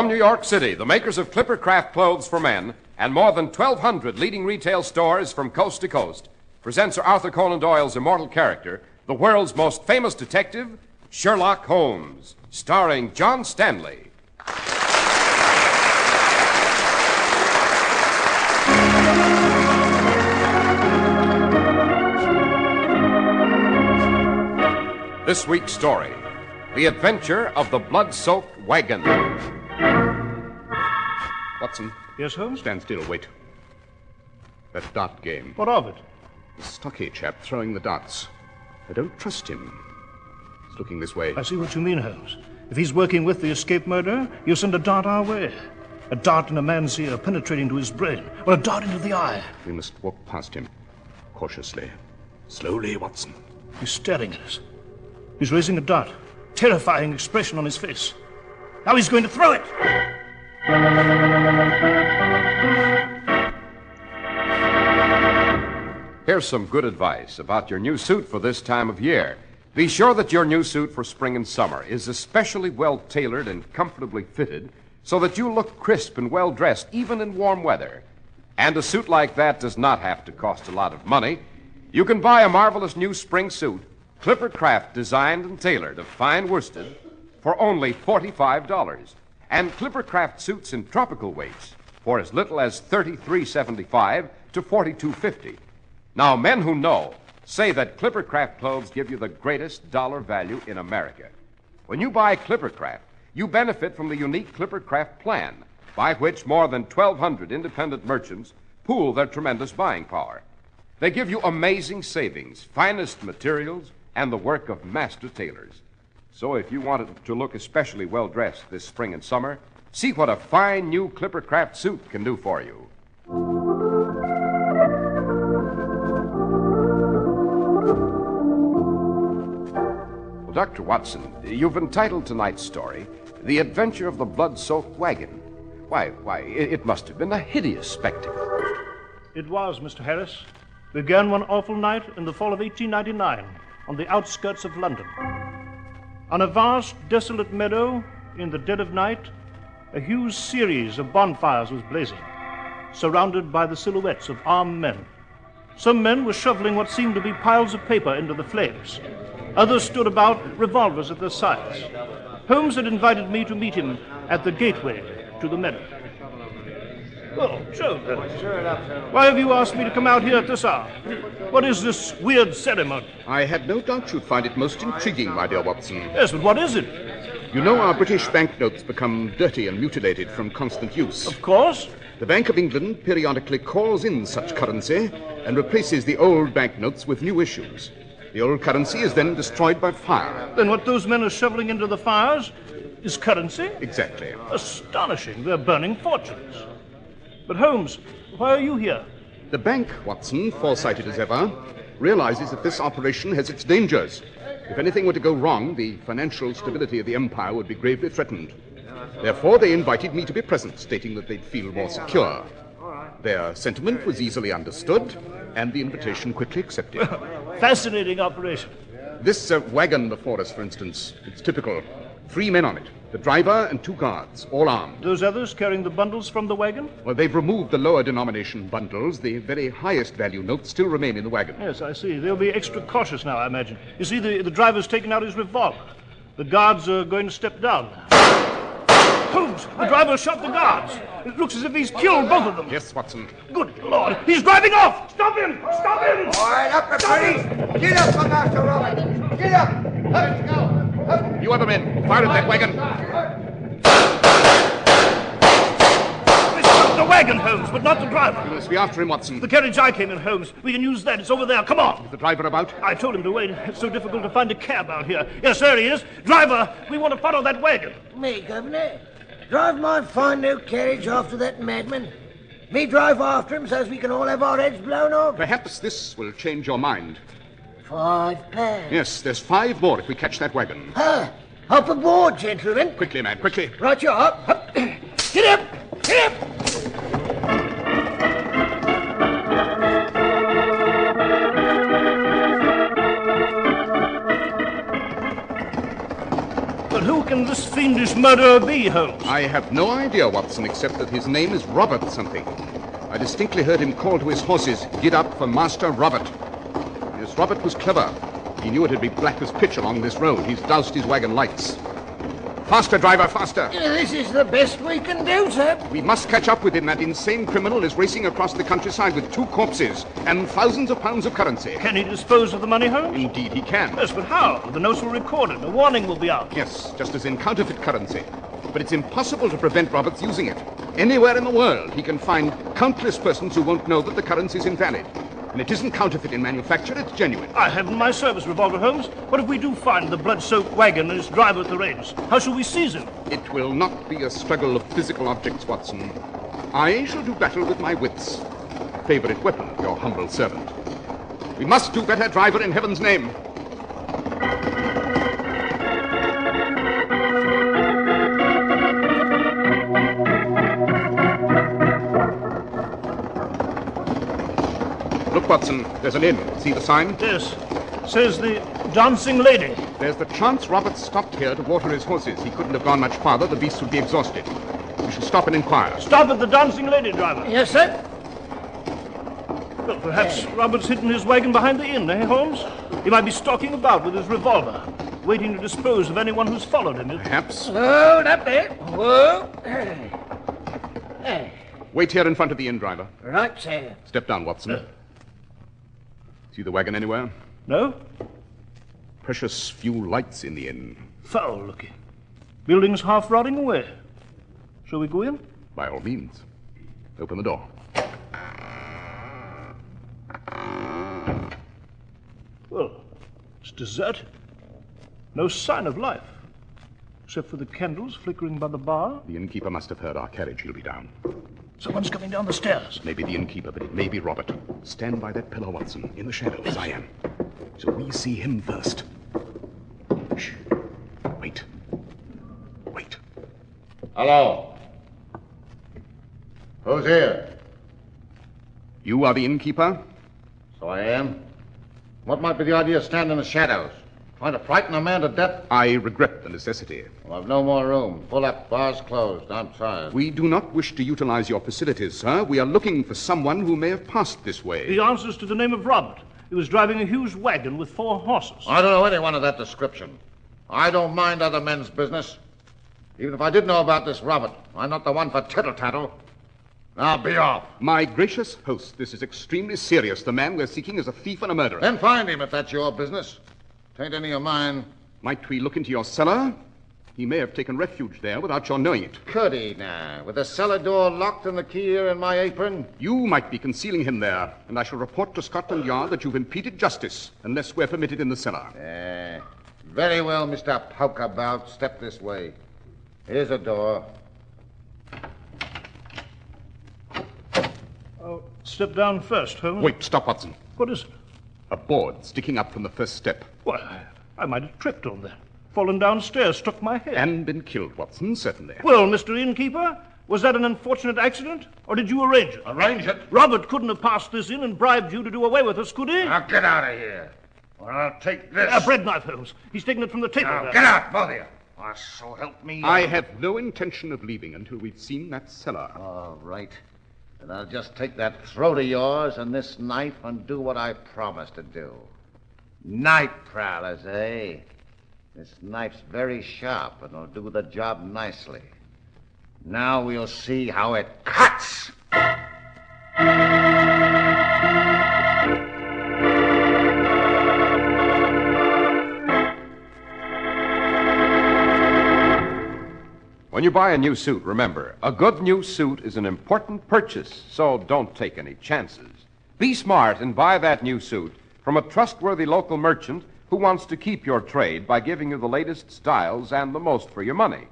From New York City, the makers of Clipper Craft clothes for men and more than 1,200 leading retail stores from coast to coast present Sir Arthur Conan Doyle's immortal character, the world's most famous detective, Sherlock Holmes, starring John Stanley. This week's story, The Adventure of the Blood-Soaked Wagon. Watson. Yes, Holmes? Stand still, wait. That dart game. What of it? The stocky chap throwing the darts. I don't trust him. He's looking this way. I see what you mean, Holmes. If he's working with the escaped murderer, he'll send a dart our way. A dart in a man's ear, penetrating to his brain, or a dart into the eye. We must walk past him. Cautiously. Slowly, Watson. He's staring at us. He's raising a dart. Terrifying expression on his face. Now he's going to throw it! Here's some good advice about your new suit for this time of year. Be sure that your new suit for spring and summer is especially well tailored and comfortably fitted so that you look crisp and well dressed even in warm weather. And a suit like that does not have to cost a lot of money. You can buy a marvelous new spring suit, Clipper Craft designed and tailored of fine worsted, for only $45. And Clipper Craft suits in tropical weights for as little as $33.75 to $42.50. Now, men who know say that Clipper Craft clothes give you the greatest dollar value in America. When you buy Clipper Craft, you benefit from the unique Clipper Craft plan, by which more than 1,200 independent merchants pool their tremendous buying power. They give you amazing savings, finest materials, and the work of master tailors. So if you want it to look especially well-dressed this spring and summer, see what a fine new Clipper Craft suit can do for you. Well, Dr. Watson, you've entitled tonight's story, The Adventure of the Blood-Soaked Wagon. Why, it must have been a hideous spectacle. It was, Mr. Harris. Began one awful night in the fall of 1899 on the outskirts of London. On a vast, desolate meadow, in the dead of night, a huge series of bonfires was blazing, surrounded by the silhouettes of armed men. Some men were shoveling what seemed to be piles of paper into the flames. Others stood about, revolvers at their sides. Holmes had invited me to meet him at the gateway to the meadow. Oh, Joe, why have you asked me to come out here at this hour? What is this weird ceremony? I had no doubt you'd find it most intriguing, my dear Watson. Yes, but what is it? You know our British banknotes become dirty and mutilated from constant use. Of course. The Bank of England periodically calls in such currency and replaces the old banknotes with new issues. The old currency is then destroyed by fire. Then what those men are shoveling into the fires is currency? Exactly. Astonishing. They're burning fortunes. But Holmes, why are you here? The bank, Watson, foresighted as ever, realizes that this operation has its dangers. If anything were to go wrong, the financial stability of the empire would be gravely threatened. Therefore, they invited me to be present, stating that they'd feel more secure. Their sentiment was easily understood, and the invitation quickly accepted. Fascinating operation. This wagon before us, for instance, it's typical. 3 men on it. The driver and 2 guards, all armed. Those others carrying the bundles from the wagon? Well, they've removed the lower denomination bundles. The very highest value notes still remain in the wagon. Yes, I see. They'll be extra cautious now, I imagine. You see, the driver's taken out his revolver. The guards are going to step down. Holmes, the driver shot the guards. It looks as if he's killed both of them. Yes, Watson. Good Lord, he's driving off! Stop him! Stop him! All right, up the police! Get up, Master Robert! Get up! Let's go! Up. You other men, fire at that wagon. They shot the wagon, Holmes, but not the driver. You must be after him, Watson. The carriage I came in, Holmes. We can use that. It's over there. Come on. Is the driver about? I told him to wait. It's so difficult to find a cab out here. Yes, there he is. Driver, we want to follow that wagon. Me, Governor? Drive my fine new carriage after that madman? Me drive after him so's we can all have our heads blown off? Perhaps this will change your mind. £5. Yes, there's 5 more if we catch that wagon. Huh. Up aboard, gentlemen. Quickly, man, quickly. Right you are. Up. Get up! Get up! But who can this fiendish murderer be, Holmes? I have no idea, Watson, except that his name is Robert something. I distinctly heard him call to his horses, "Get up for Master Robert." Yes, Robert was clever. He knew it'd be black as pitch along this road. He's doused his wagon lights. Faster, driver, faster. This is the best we can do, sir. We must catch up with him. That insane criminal is racing across the countryside with 2 corpses and thousands of pounds of currency. Can he dispose of the money, Holmes? Indeed he can. Yes, but how? The notes were recorded. A warning will be out. Yes, just as in counterfeit currency. But it's impossible to prevent Roberts using it. Anywhere in the world, he can find countless persons who won't know that the currency is invalid. And it isn't counterfeit in manufacture, it's genuine. I have in my service revolver, Holmes. What if we do find the blood-soaked wagon and its driver at the reins? How shall we seize him? It will not be a struggle of physical objects, Watson. I shall do battle with my wits. Favorite weapon of your humble servant. We must do better, driver, in heaven's name. Look, Watson, there's an inn. See the sign? Yes. Says the Dancing Lady. There's the chance Roberts stopped here to water his horses. He couldn't have gone much farther. The beasts would be exhausted. We shall stop and inquire. Stop at the Dancing Lady, driver. Yes, sir. Well, perhaps Robert's hidden his wagon behind the inn, eh, Holmes? He might be stalking about with his revolver, waiting to dispose of anyone who's followed him. Perhaps. Hold up there. Whoa. Wait here in front of the inn, driver. Right, sir. Step down, Watson. See the wagon anywhere? No? Precious few lights in the inn. Foul looking. Building's half rotting away. Shall we go in? By all means. Open the door. Well, it's deserted. No sign of life. Except for the candles flickering by the bar. The innkeeper must have heard our carriage. He'll be down. Someone's coming down the stairs. Maybe the innkeeper, but it may be Robert. Stand by that pillar, Watson, in the shadow, as I am. So we see him first. Shh. Wait. Wait. Hello. Who's here? You are the innkeeper? So I am. What might be the idea of standing in the shadows? Trying to frighten a man to death? I regret the necessity. Well, I've no more room. Pull up. Bar's closed. I'm tired. We do not wish to utilize your facilities, sir. We are looking for someone who may have passed this way. He answers to the name of Robert. He was driving a huge wagon with 4 horses. I don't know anyone of that description. I don't mind other men's business. Even if I did know about this Robert, I'm not the one for tittle-tattle. Now be off. My gracious host, this is extremely serious. The man we're seeking is a thief and a murderer. Then find him if that's your business. Tain't any of mine. Might we look into your cellar? He may have taken refuge there without your knowing it. Could he now? With the cellar door locked and the key here in my apron? You might be concealing him there, and I shall report to Scotland Yard that you've impeded justice unless we're permitted in the cellar. Very well, Mr. Pokeabout. Step this way. Here's a door. Oh, step down first, Holmes. Wait, stop, Watson. What is it? A board sticking up from the first step. Why, I might have tripped on that. Fallen downstairs, struck my head. And been killed, Watson, certainly. Well, Mr. Innkeeper, was that an unfortunate accident, or did you arrange it? Arrange it? Robert couldn't have passed this in and bribed you to do away with us, could he? Now get out of here, or I'll take this. A bread knife, Holmes. He's taken it from the table. Now there. get out, both of you. Or so help me. I have no intention of leaving until we've seen that cellar. All right. Then I'll just take that throat of yours and this knife and do what I promised to do. Night prowlers, eh? This knife's very sharp and will do the job nicely. Now we'll see how it cuts. When you buy a new suit, remember, a good new suit is an important purchase, so don't take any chances. Be smart and buy that new suit from a trustworthy local merchant who wants to keep your trade by giving you the latest styles and the most for your money.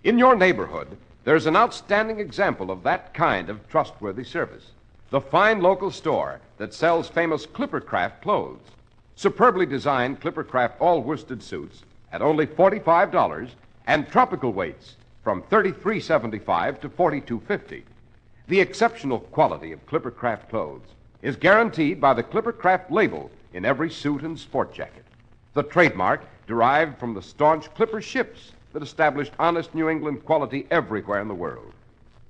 In your neighborhood, there's an outstanding example of that kind of trustworthy service. The fine local store that sells famous Clippercraft clothes. Superbly designed Clippercraft all-worsted suits at only $45 and tropical weights from $33.75 to $42.50. The exceptional quality of Clippercraft clothes is guaranteed by the Clippercraft label in every suit and sport jacket. The trademark derived from the staunch Clipper ships that established honest New England quality everywhere in the world.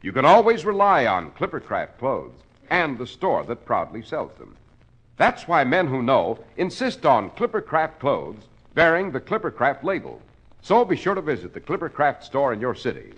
You can always rely on Clippercraft clothes and the store that proudly sells them. That's why men who know insist on Clippercraft clothes bearing the Clippercraft label. So be sure to visit the Clippercraft store in your city.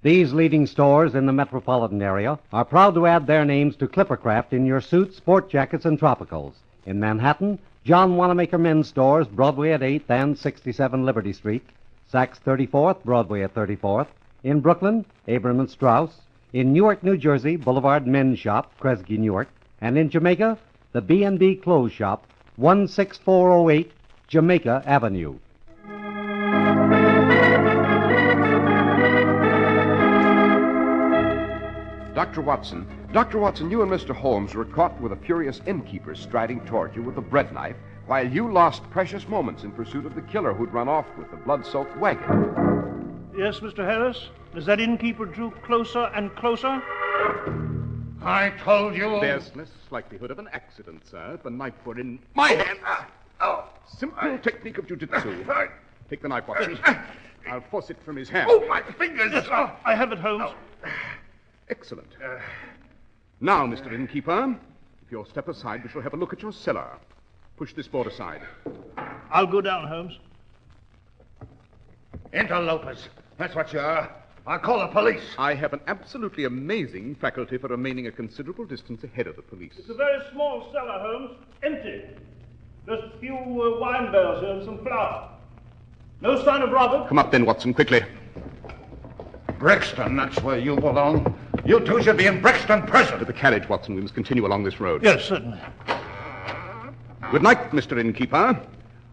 These leading stores in the metropolitan area are proud to add their names to Clippercraft in your suits, sport jackets, and tropicals. In Manhattan, John Wanamaker Men's Stores, Broadway at 8th and 67 Liberty Street. Saks 34th, Broadway at 34th. In Brooklyn, Abram and Strauss. In Newark, New Jersey, Boulevard Men's Shop, Kresge, Newark. And in Jamaica, the B&B Clothes Shop, 16408 Jamaica Avenue. Dr. Watson, you and Mr. Holmes were caught with a furious innkeeper striding toward you with a bread knife while you lost precious moments in pursuit of the killer who'd run off with the blood-soaked wagon. Yes, Mr. Harris? As that innkeeper drew closer and closer? I told you. There's less likelihood of an accident, sir, if the knife were in my hand. Simple technique of jiu-jitsu. Take the knife, Watson. I'll force it from his hand. Oh, my fingers! Yes, I have it, Holmes. Excellent. Now, Mr. Innkeeper, if you'll step aside, we shall have a look at your cellar. Push this board aside. I'll go down, Holmes. Interlopers. That's what you are. I'll call the police. I have an absolutely amazing faculty for remaining a considerable distance ahead of the police. It's a very small cellar, Holmes. Empty. Just a few wine barrels here and some flour. No sign of Robert. Come up then, Watson, quickly. Brixton, that's where you belong. You two should be in Brixton prison. To the carriage, Watson. We must continue along this road. Yes, certainly. Good night, Mr. Innkeeper.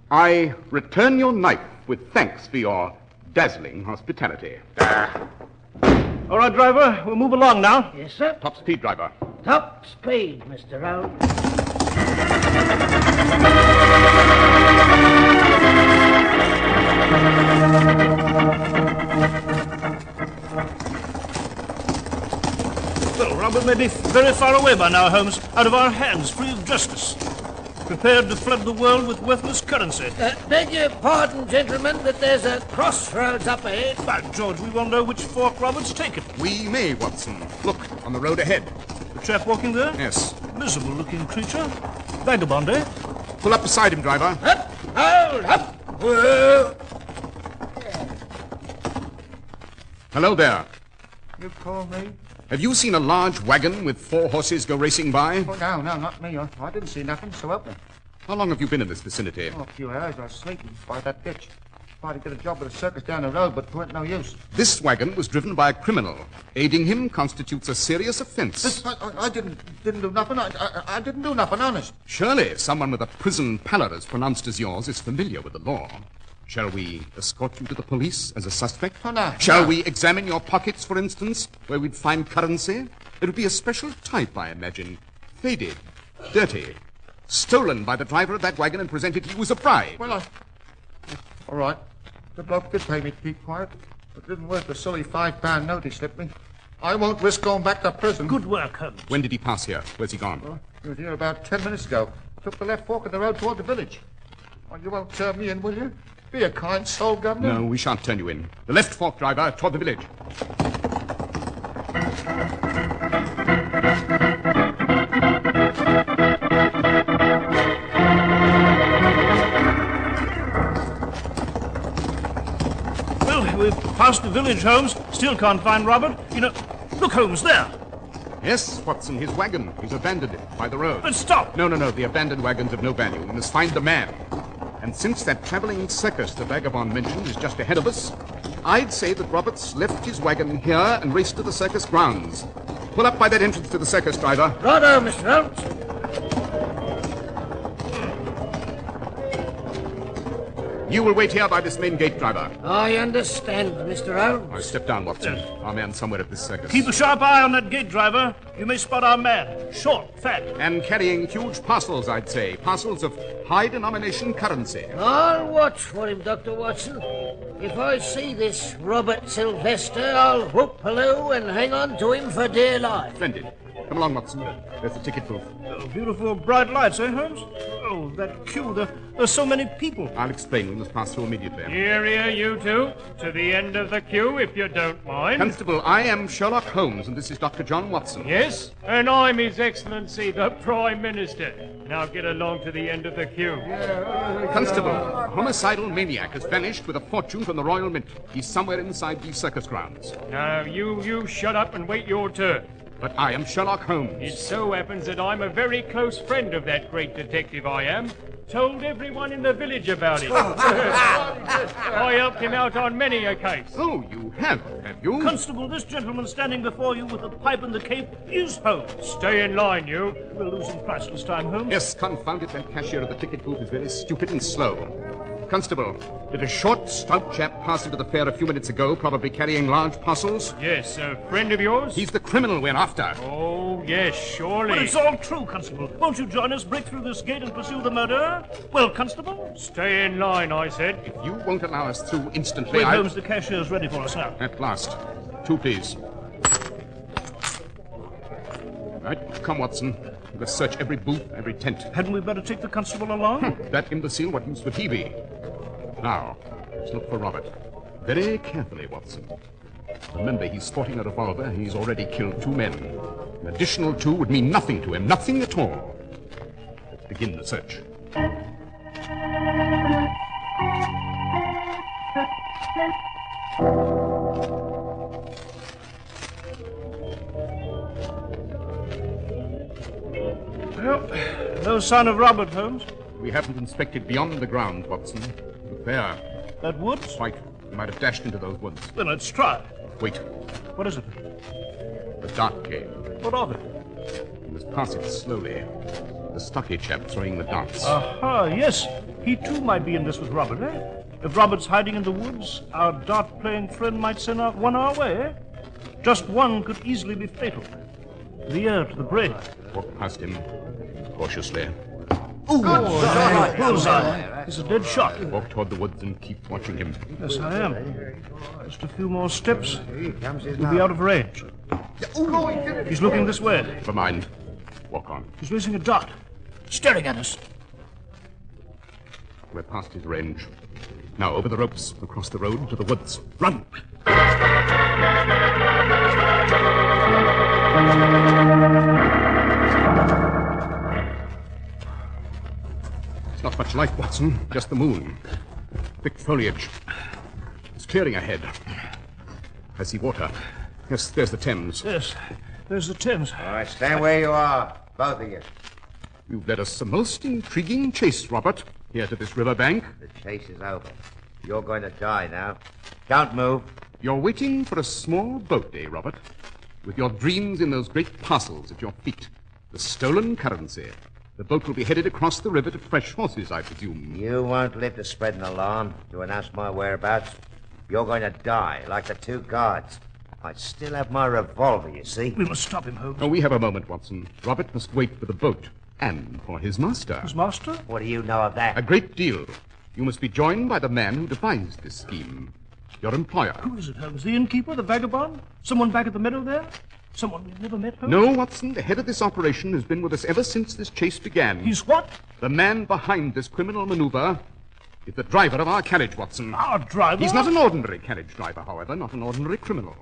I return your knife with thanks for your dazzling hospitality. All right, driver. We'll move along now. Yes, sir. Top speed, driver. Top speed, Mr. Holmes. Well, Robert may be very far away by now, Holmes. Out of our hands, free of justice. Prepared to flood the world with worthless currency. Beg your pardon, gentlemen, but there's a crossroads up ahead. By George, we won't know which fork Robert's taken. We may, Watson. Look, on the road ahead. The chap walking there? Yes. Miserable-looking creature. Vagabond, eh? Pull up beside him, driver. Up, hold up. Whoa. Hello there. You call me? Have you seen a large wagon with 4 horses go racing by? Oh, no, not me. I didn't see nothing, so help me. How long have you been in this vicinity? Oh, a few hours. I was sleeping by that ditch. Tried to get a job with a circus down the road, but it weren't no use. This wagon was driven by a criminal. Aiding him constitutes a serious offense. I didn't do nothing. I didn't do nothing, honest. Surely someone with a prison pallor as pronounced as yours is familiar with the law. Shall we escort you to the police as a suspect? Oh, no. Shall we examine your pockets, for instance, where we'd find currency? It would be a special type, I imagine. Faded, dirty, stolen by the driver of that wagon and presented to you as a bribe. Well, all right. The bloke did pay me to keep quiet. It didn't worth the silly £5 note he slipped me. I won't risk going back to prison. Good work, Holmes. When did he pass here? Where's he gone? Well, he was here about 10 minutes ago. Took the left fork of the road toward the village. Oh, you won't turn me in, will you? Be a kind soul, Governor. No, we shan't turn you in. The left fork, driver, toward the village. Well, we've passed the village, Holmes. Still can't find Robert. You know, look, Holmes, there. Yes, Watson, his wagon. He's abandoned it by the road. But stop. No. The abandoned wagon's of no value. We must find the man. And since that traveling circus the vagabond mentioned is just ahead of us, I'd say that Roberts left his wagon here and raced to the circus grounds. Pull up by that entrance to the circus, driver. Righto, Mr. Holmes. You will wait here by this main gate, driver. I understand, Mr. Holmes. Now, step down, Watson. Our man's somewhere at this circus. Keep a sharp eye on that gate, driver. You may spot our man. Short, fat. And carrying huge parcels, I'd say. Parcels of high-denomination currency. I'll watch for him, Dr. Watson. If I see this Robert Sylvester, I'll whoop halloo and hang on to him for dear life. Splendid. Come along, Watson. There's the ticket booth. Oh, beautiful bright lights, eh, Holmes? Oh, that queue. There's so many people. I'll explain. We must pass through immediately. Here, you two. To the end of the queue, if you don't mind. Constable, I am Sherlock Holmes, and this is Dr. John Watson. Yes, and I'm His Excellency, the Prime Minister. Now get along to the end of the queue. Constable, a homicidal maniac has vanished with a fortune from the Royal Mint. He's somewhere inside these circus grounds. Now, you shut up and wait your turn. But I am Sherlock Holmes. It so happens that I'm a very close friend of that great detective I am. Told everyone in the village about it. I helped him out on many a case. Oh, you have you? Constable, this gentleman standing before you with the pipe and the cape is Holmes. Stay in line, you. We're losing priceless time, Holmes. Yes, confound it, that cashier of the ticket booth is very stupid and slow. Constable, did a short, stout chap pass into the fair a few minutes ago, probably carrying large parcels? Yes, a friend of yours? He's the criminal we're after. Oh, yes, surely. But it's all true, Constable. Won't you join us, break through this gate and pursue the murderer? Well, Constable? Stay in line, I said. If you won't allow us through instantly, Wait, Holmes, the cashier's ready for us now. At last. Two, please. Right, come, Watson. Let's search every booth, every tent. Hadn't we better take the constable along? That imbecile, what use would he be? Now, let's look for Robert. Very carefully, Watson. Remember, he's sporting a revolver and he's already killed 2 men. An additional 2 would mean nothing to him, nothing at all. Let's begin the search. Well, no sign of Robert, Holmes. We haven't inspected beyond the grounds, Watson. Look there. That woods? Quite. He might have dashed into those woods. Then let's try. Wait. What is it? The dart game. What of it? We must pass it slowly. The stocky chap throwing the darts. Aha, yes. He too might be in this with Robert, eh? If Robert's hiding in the woods, our dart-playing friend might send one our way, eh? Just one could easily be fatal. The ear to the brain. Walk past him cautiously. Bullseye. It's a dead shot. Walk toward the woods and keep watching him. Yes, I am. Just a few more steps. We'll be out of range. He's looking this way. Never mind. Walk on. He's raising a dart. Staring at us. We're past his range. Now over the ropes, across the road to the woods. Run! It's not much light, Watson. Just the moon. Thick foliage. It's clearing ahead. I see water. Yes, there's the Thames. Yes, there's the Thames. All right, stand where you are, both of you. You've led us a most intriguing chase, Robert, here to this river bank. The chase is over. You're going to die now. Don't move. You're waiting for a small boat, eh, Robert? With your dreams in those great parcels at your feet. The stolen currency. The boat will be headed across the river to fresh horses, I presume. You won't live to spread an alarm, to announce my whereabouts. You're going to die, like the 2 guards. I still have my revolver, you see. We must stop him, Holmes. Oh, we have a moment, Watson. Robert must wait for the boat. And for his master. His master? What do you know of that? A great deal. You must be joined by the man who devised this scheme. Your employer. Who is it, Holmes? The innkeeper? The vagabond? Someone back at the meadow there? Someone we've never met, Holmes? No, Watson. The head of this operation has been with us ever since this chase began. He's what? The man behind this criminal maneuver is the driver of our carriage, Watson. Our driver? He's not an ordinary carriage driver, however, not an ordinary criminal.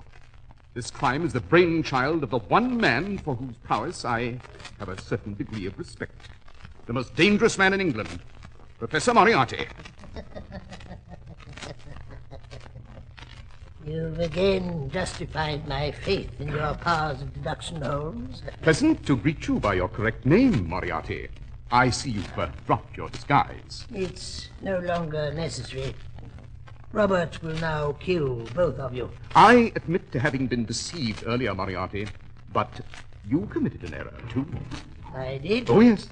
This crime is the brainchild of the one man for whose prowess I have a certain degree of respect. The most dangerous man in England, Professor Moriarty. You've again justified my faith in your powers of deduction, Holmes. Pleasant to greet you by your correct name, Moriarty. I see you've dropped your disguise. It's no longer necessary. Robert will now kill both of you. I admit to having been deceived earlier, Moriarty, but you committed an error, too. I did? Oh, yes.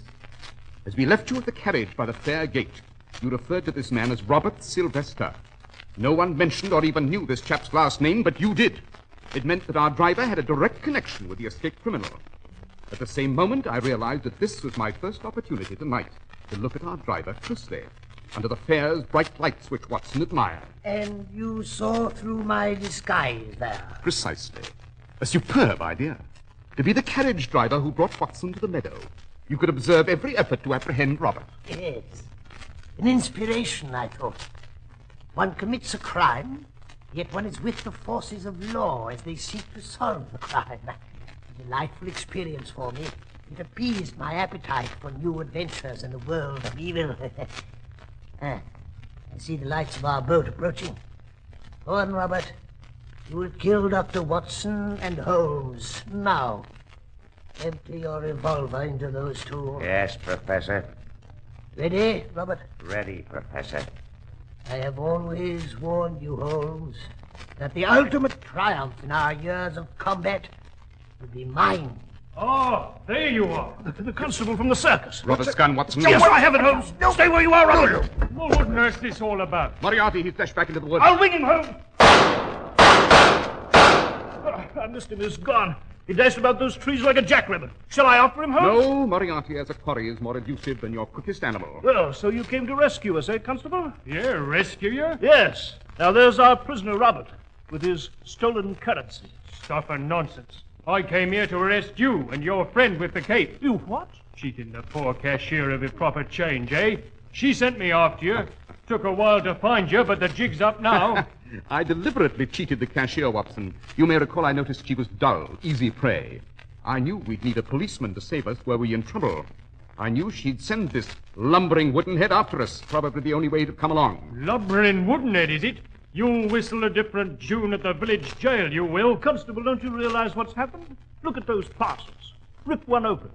As we left you at the carriage by the fair gate, you referred to this man as Robert Sylvester. No one mentioned or even knew this chap's last name, but you did. It meant that our driver had a direct connection with the escaped criminal. At the same moment, I realized that this was my first opportunity tonight to look at our driver closely, under the fair's bright lights which Watson admired. And you saw through my disguise there? Precisely. A superb idea. To be the carriage driver who brought Watson to the meadow. You could observe every effort to apprehend Robert. Yes. An inspiration, I thought. One commits a crime, yet one is with the forces of law as they seek to solve the crime. A delightful experience for me. It appeased my appetite for new adventures in the world of evil. I see the lights of our boat approaching. Go on, Robert. You will kill Dr. Watson and Holmes. Now, empty your revolver into those two. Yes, Professor. Ready, Robert? Ready, Professor. I have always warned you, Holmes, that the ultimate triumph in our years of combat would be mine. Oh, there you are. The constable from the circus. Robert's gun, Watson. Yes, I have it, Holmes. Stay where you are, Robert. Well, what on earth's this all about? Moriarty, he's dashed back into the woods. I'll wing him, Holmes. I missed him. He's gone. He dashed about those trees like a jackrabbit. Shall I offer him, Holmes? No, Moriarty as a quarry is more elusive than your quickest animal. Well, so you came to rescue us, eh, Constable? Yeah, rescue you? Yes. Now there's our prisoner, Robert, with his stolen currency. Stuff and nonsense. I came here to arrest you and your friend with the cape. You what? Cheating the poor cashier of his proper change, eh? She sent me after you. Took a while to find you, but the jig's up now. I deliberately cheated the cashier, Watson. You may recall I noticed she was dull, easy prey. I knew we'd need a policeman to save us were we in trouble. I knew she'd send this lumbering woodenhead after us, probably the only way to come along. Lumbering woodenhead, is it? You'll whistle a different tune at the village jail, you will. Constable, don't you realize what's happened? Look at those parcels. Rip one open.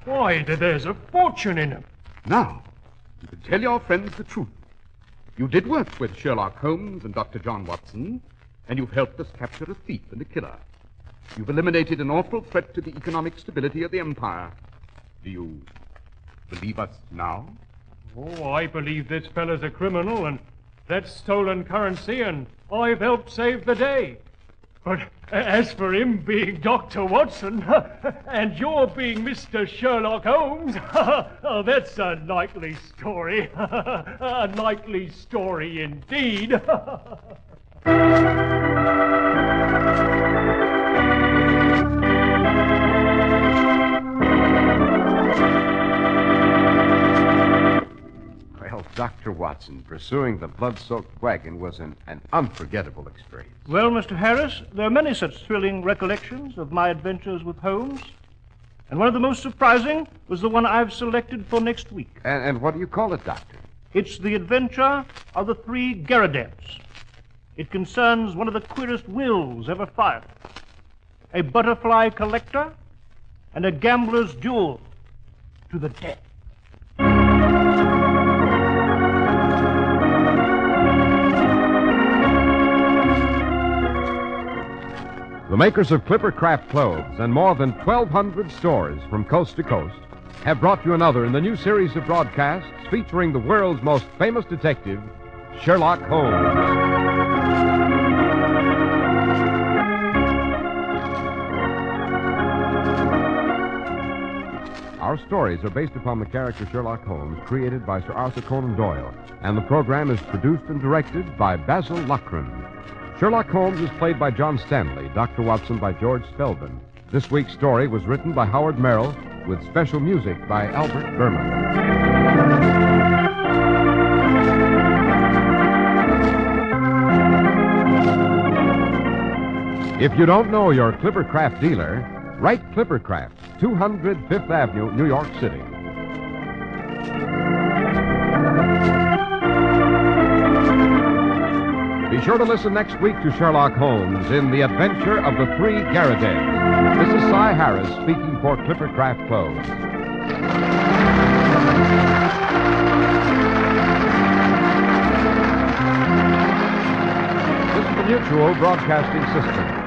Why, there's a fortune in them. Now, you can tell your friends the truth. You did work with Sherlock Holmes and Dr. John Watson, and you've helped us capture a thief and a killer. You've eliminated an awful threat to the economic stability of the empire. Do you believe us now? Oh, I believe this fellow's a criminal, and that's stolen currency, and I've helped save the day. But as for him being Dr. Watson, and you're being Mr. Sherlock Holmes, oh, that's a likely story. A likely story indeed. Well, Dr. Watson, pursuing the blood-soaked wagon was an unforgettable experience. Well, Mr. Harris, there are many such thrilling recollections of my adventures with Holmes. And one of the most surprising was the one I've selected for next week. And what do you call it, Doctor? It's the adventure of the three Garradets. It concerns one of the queerest wills ever fired. A butterfly collector and a gambler's duel to the death. The makers of Clipper Craft clothes and more than 1,200 stores from coast to coast have brought you another in the new series of broadcasts featuring the world's most famous detective, Sherlock Holmes. Our stories are based upon the character Sherlock Holmes, created by Sir Arthur Conan Doyle, and the program is produced and directed by Basil Loughrane. Sherlock Holmes is played by John Stanley, Dr. Watson by George Spelman. This week's story was written by Howard Merrill, with special music by Albert Berman. If you don't know your Clipper Craft dealer, write Clipper Craft, 200 Fifth Avenue, New York City. Be sure to listen next week to Sherlock Holmes in The Adventure of the Three Garradets. This is Cy Harris speaking for Clipper Craft Clothes. This is the Mutual Broadcasting System.